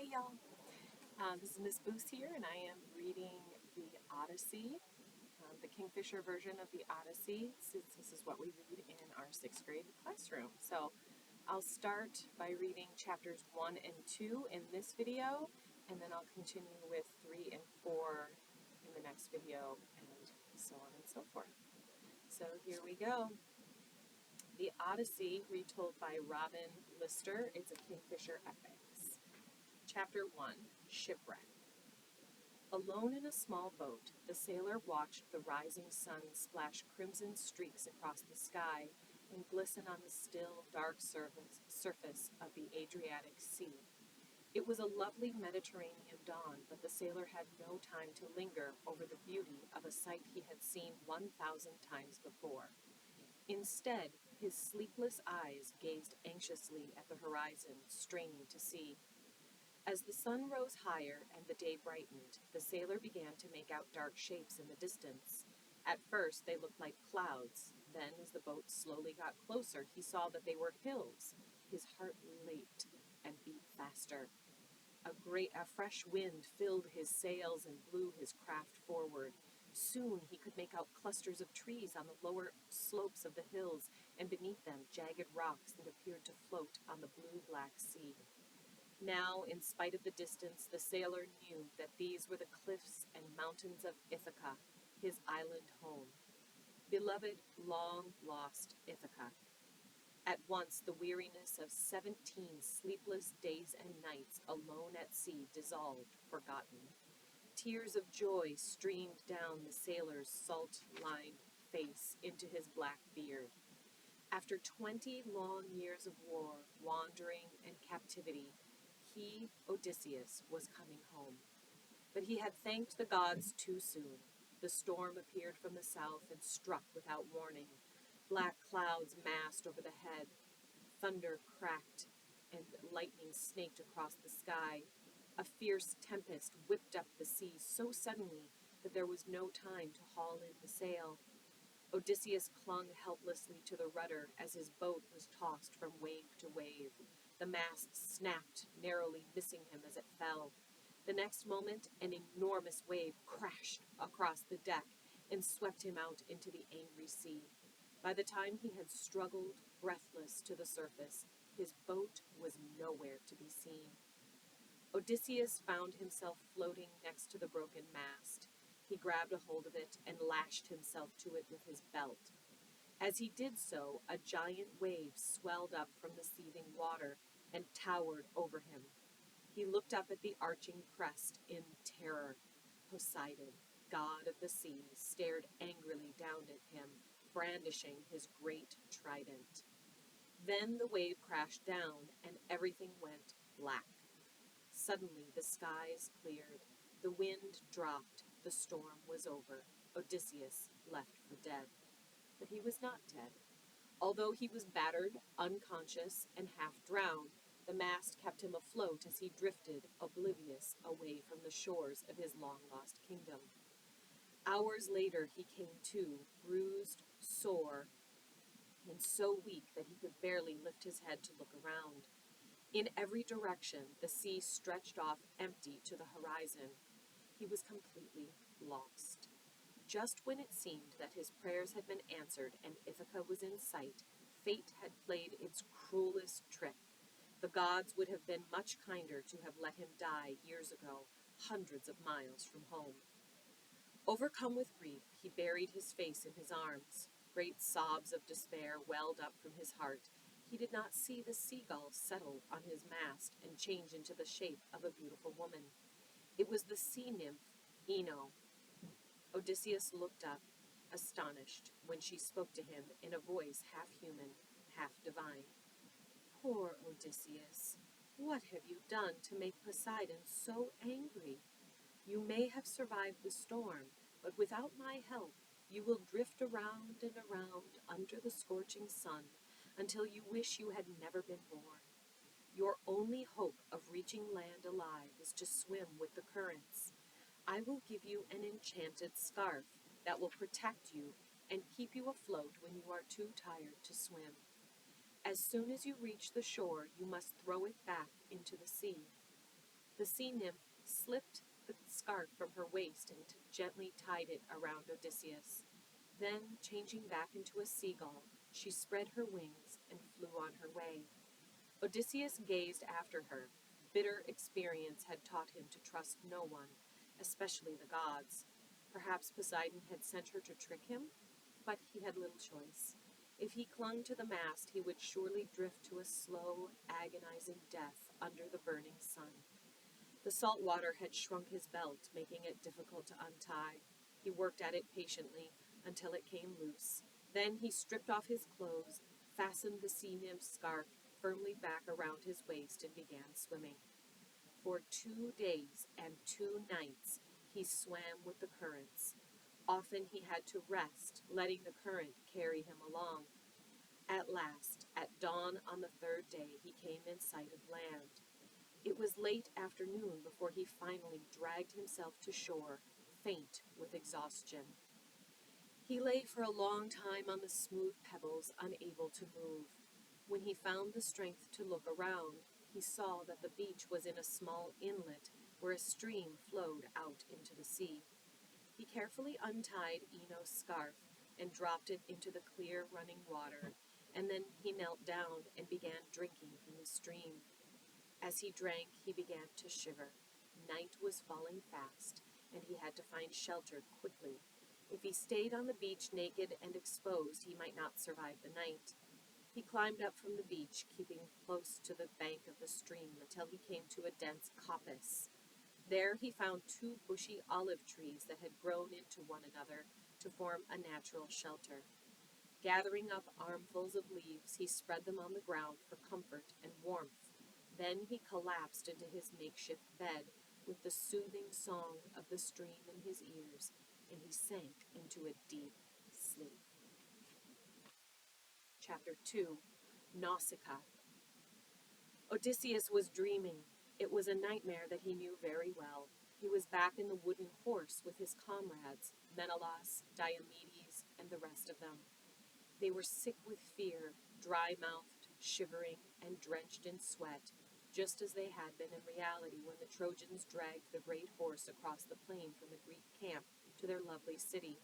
Hey y'all, this is Miss Boos here, and I am reading the Odyssey, the Kingfisher version of the Odyssey, since this is what we read in our 6th grade classroom. So I'll start by reading chapters 1 and 2 in this video, and then I'll continue with 3 and 4 in the next video, and so on and so forth. So here we go. The Odyssey, retold by Robin Lister. It's a Kingfisher epic. Chapter 1, Shipwreck. Alone in a small boat, the sailor watched the rising sun splash crimson streaks across the sky and glisten on the still, dark surface of the Adriatic Sea. It was a lovely Mediterranean dawn, but the sailor had no time to linger over the beauty of a sight he had seen 1,000 times before. Instead, his sleepless eyes gazed anxiously at the horizon, straining to see. As the sun rose higher and the day brightened, the sailor began to make out dark shapes in the distance. At first, they looked like clouds. Then, as the boat slowly got closer, he saw that they were hills. His heart leaped and beat faster. A fresh wind filled his sails and blew his craft forward. Soon he could make out clusters of trees on the lower slopes of the hills, and beneath them jagged rocks that appeared to float on the blue-black sea. Now, in spite of the distance, the sailor knew that these were the cliffs and mountains of Ithaca, his island home. Beloved, long-lost Ithaca. At once, the weariness of 17 sleepless days and nights alone at sea dissolved, forgotten. Tears of joy streamed down the sailor's salt-lined face into his black beard. After 20 long years of war, wandering, and captivity, he, Odysseus, was coming home. But he had thanked the gods too soon. The storm appeared from the south and struck without warning. Black clouds massed over the head. Thunder cracked and lightning snaked across the sky. A fierce tempest whipped up the sea so suddenly that there was no time to haul in the sail. Odysseus clung helplessly to the rudder as his boat was tossed from wave to wave. The mast snapped, narrowly missing him as it fell. The next moment, an enormous wave crashed across the deck and swept him out into the angry sea. By the time he had struggled, breathless, to the surface, his boat was nowhere to be seen. Odysseus found himself floating next to the broken mast. He grabbed a hold of it and lashed himself to it with his belt. As he did so, a giant wave swelled up from the seething water and towered over him. He looked up at the arching crest in terror. Poseidon, god of the sea, stared angrily down at him, brandishing his great trident. Then the wave crashed down and everything went black. Suddenly the skies cleared. The wind dropped. The storm was over. Odysseus left for dead. But he was not dead. Although he was battered, unconscious, and half drowned, the mast kept him afloat as he drifted, oblivious, away from the shores of his long-lost kingdom. Hours later he came to, bruised, sore, and so weak that he could barely lift his head to look around. In every direction, the sea stretched off empty to the horizon. He was completely lost. Just when it seemed that his prayers had been answered and Ithaca was in sight, fate had played its cruelest trick. The gods would have been much kinder to have let him die years ago, hundreds of miles from home. Overcome with grief, he buried his face in his arms. Great sobs of despair welled up from his heart. He did not see the seagull settle on his mast and change into the shape of a beautiful woman. It was the sea nymph, Ino. Odysseus looked up, astonished, when she spoke to him in a voice half human, half divine. Poor Odysseus, what have you done to make Poseidon so angry? You may have survived the storm, but without my help, you will drift around and around under the scorching sun until you wish you had never been born. Your only hope of reaching land alive is to swim with the currents. I will give you an enchanted scarf that will protect you and keep you afloat when you are too tired to swim. As soon as you reach the shore, you must throw it back into the sea. The sea nymph slipped the scarf from her waist and gently tied it around Odysseus. Then, changing back into a seagull, she spread her wings and flew on her way. Odysseus gazed after her. Bitter experience had taught him to trust no one, especially the gods. Perhaps Poseidon had sent her to trick him, but he had little choice. If he clung to the mast, he would surely drift to a slow, agonizing death under the burning sun. The salt water had shrunk his belt, making it difficult to untie. He worked at it patiently until it came loose. Then he stripped off his clothes, fastened the sea nymph's scarf firmly back around his waist, and began swimming. For 2 days and 2 nights he swam with the currents. Often he had to rest, letting the current carry him along. At last, at dawn on the 3rd day, he came in sight of land. It was late afternoon before he finally dragged himself to shore, faint with exhaustion. He lay for a long time on the smooth pebbles, unable to move. When he found the strength to look around, he saw that the beach was in a small inlet where a stream flowed out into the sea. He carefully untied Eno's scarf and dropped it into the clear running water, and then he knelt down and began drinking from the stream. As he drank, he began to shiver. Night was falling fast, and he had to find shelter quickly. If he stayed on the beach naked and exposed, he might not survive the night. He climbed up from the beach, keeping close to the bank of the stream until he came to a dense coppice. There he found 2 bushy olive trees that had grown into one another to form a natural shelter. Gathering up armfuls of leaves, he spread them on the ground for comfort and warmth. Then he collapsed into his makeshift bed with the soothing song of the stream in his ears, and he sank into a deep sleep. Chapter 2. Nausicaa. Odysseus was dreaming. It was a nightmare that he knew very well. He was back in the wooden horse with his comrades, Menelaus, Diomedes, and the rest of them. They were sick with fear, dry-mouthed, shivering, and drenched in sweat, just as they had been in reality when the Trojans dragged the great horse across the plain from the Greek camp to their lovely city.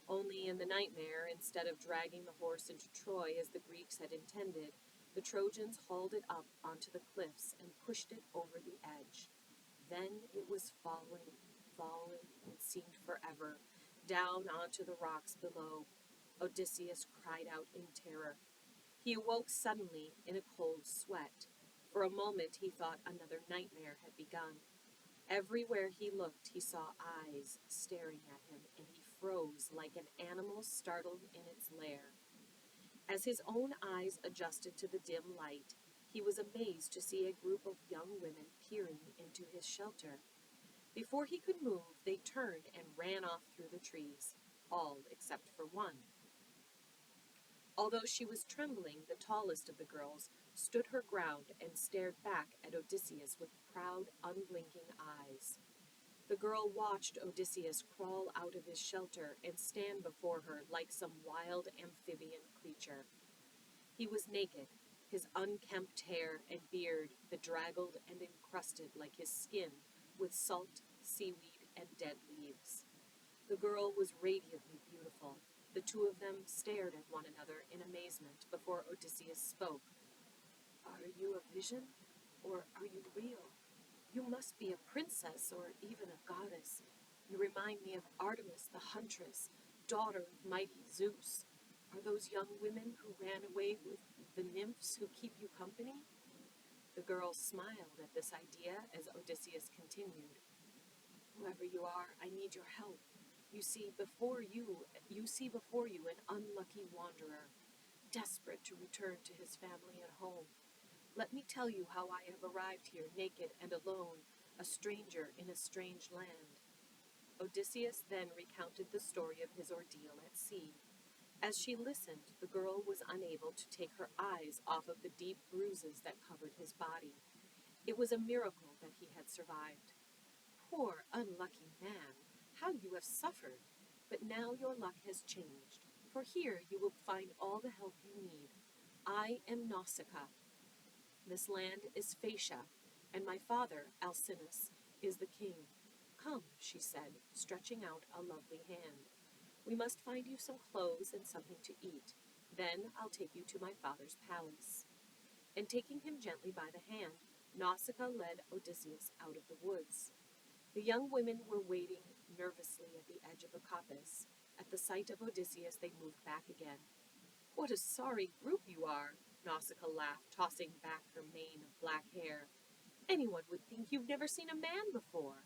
Only in the nightmare, instead of dragging the horse into Troy as the Greeks had intended, the Trojans hauled it up onto the cliffs and pushed it over the edge. Then it was falling, it seemed forever, down onto the rocks below. Odysseus cried out in terror. He awoke suddenly in a cold sweat. For a moment he thought another nightmare had begun. Everywhere he looked, he saw eyes staring at him, and he froze like an animal startled in its lair. As his own eyes adjusted to the dim light, he was amazed to see a group of young women peering into his shelter. Before he could move, they turned and ran off through the trees, all except for one. Although she was trembling, the tallest of the girls stood her ground and stared back at Odysseus with proud, unblinking eyes. The girl watched Odysseus crawl out of his shelter and stand before her like some wild amphibian creature. He was naked, his unkempt hair and beard bedraggled and encrusted like his skin with salt, seaweed, and dead leaves. The girl was radiantly beautiful. The 2 of them stared at one another in amazement before Odysseus spoke. "Are you a vision, or are you real? You must be a princess or even a goddess. You remind me of Artemis the huntress, daughter of mighty Zeus. Are those young women who ran away with the nymphs who keep you company?" The girl smiled at this idea as Odysseus continued. "Whoever you are, I need your help. You see before you an unlucky wanderer, desperate to return to his family at home. Let me tell you how I have arrived here naked and alone, a stranger in a strange land." Odysseus then recounted the story of his ordeal at sea. As she listened, the girl was unable to take her eyes off of the deep bruises that covered his body. It was a miracle that he had survived. "Poor, unlucky man, how you have suffered! But now your luck has changed, for here you will find all the help you need. I am Nausicaa. This land is Phaeacia. And my father, Alcinous, is the king. Come, she said, stretching out a lovely hand. We must find you some clothes and something to eat. Then I'll take you to my father's palace. And taking him gently by the hand, Nausicaa led Odysseus out of the woods. The young women were waiting nervously at the edge of the coppice. At the sight of Odysseus, they moved back again. What a sorry group you are, Nausicaa laughed, tossing back her mane of black hair. Anyone would think you've never seen a man before.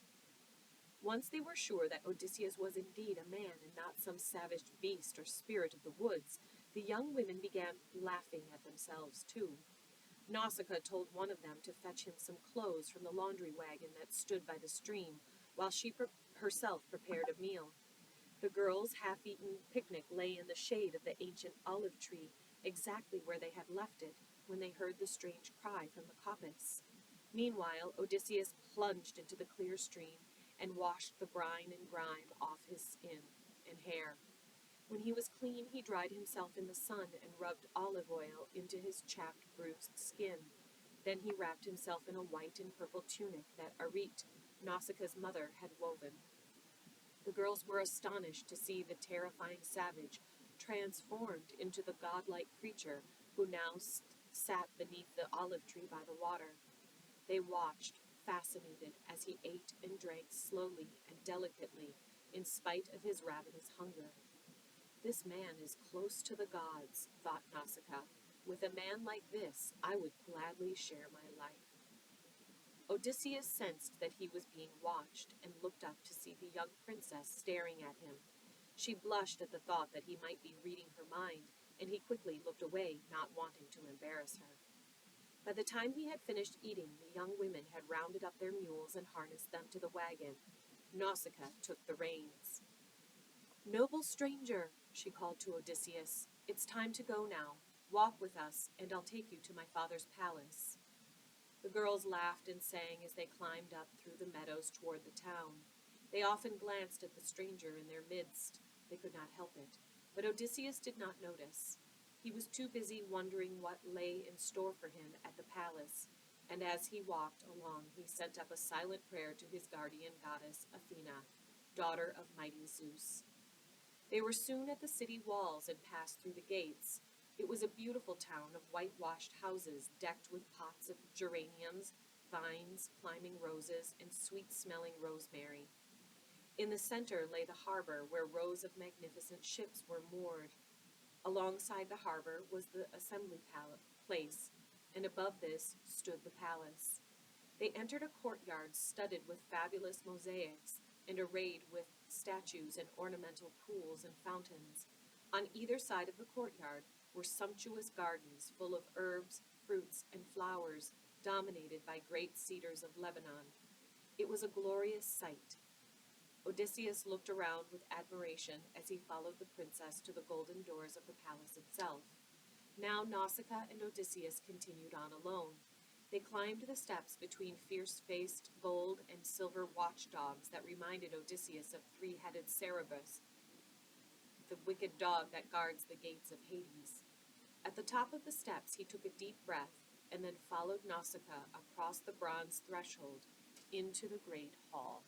Once they were sure that Odysseus was indeed a man and not some savage beast or spirit of the woods, the young women began laughing at themselves too. Nausicaa told one of them to fetch him some clothes from the laundry wagon that stood by the stream, while she herself prepared a meal. The girls' half-eaten picnic lay in the shade of the ancient olive tree, exactly where they had left it, when they heard the strange cry from the coppice. Meanwhile, Odysseus plunged into the clear stream and washed the brine and grime off his skin and hair. When he was clean, he dried himself in the sun and rubbed olive oil into his chapped, bruised skin. Then he wrapped himself in a white and purple tunic that Arete, Nausicaa's mother, had woven. The girls were astonished to see the terrifying savage transformed into the godlike creature who now sat beneath the olive tree by the water. They watched, fascinated, as he ate and drank slowly and delicately, in spite of his ravenous hunger. This man is close to the gods, thought Nausicaa. With a man like this, I would gladly share my life. Odysseus sensed that he was being watched and looked up to see the young princess staring at him. She blushed at the thought that he might be reading her mind, and he quickly looked away, not wanting to embarrass her. By the time he had finished eating, the young women had rounded up their mules and harnessed them to the wagon. Nausicaa took the reins. "Noble stranger," she called to Odysseus, "it's time to go now. Walk with us, and I'll take you to my father's palace." The girls laughed and sang as they climbed up through the meadows toward the town. They often glanced at the stranger in their midst. They could not help it, but Odysseus did not notice. He was too busy wondering what lay in store for him at the palace, and as he walked along he sent up a silent prayer to his guardian goddess, Athena, daughter of mighty Zeus. They were soon at the city walls and passed through the gates. It was a beautiful town of whitewashed houses decked with pots of geraniums, vines, climbing roses, and sweet-smelling rosemary. In the center lay the harbor, where rows of magnificent ships were moored. Alongside the harbor was the assembly place, and above this stood the palace. They entered a courtyard studded with fabulous mosaics and arrayed with statues and ornamental pools and fountains. On either side of the courtyard were sumptuous gardens full of herbs, fruits, and flowers, dominated by great cedars of Lebanon. It was a glorious sight. Odysseus looked around with admiration as he followed the princess to the golden doors of the palace itself. Now Nausicaa and Odysseus continued on alone. They climbed the steps between fierce-faced gold and silver watchdogs that reminded Odysseus of three-headed Cerberus, the wicked dog that guards the gates of Hades. At the top of the steps he took a deep breath and then followed Nausicaa across the bronze threshold into the great hall.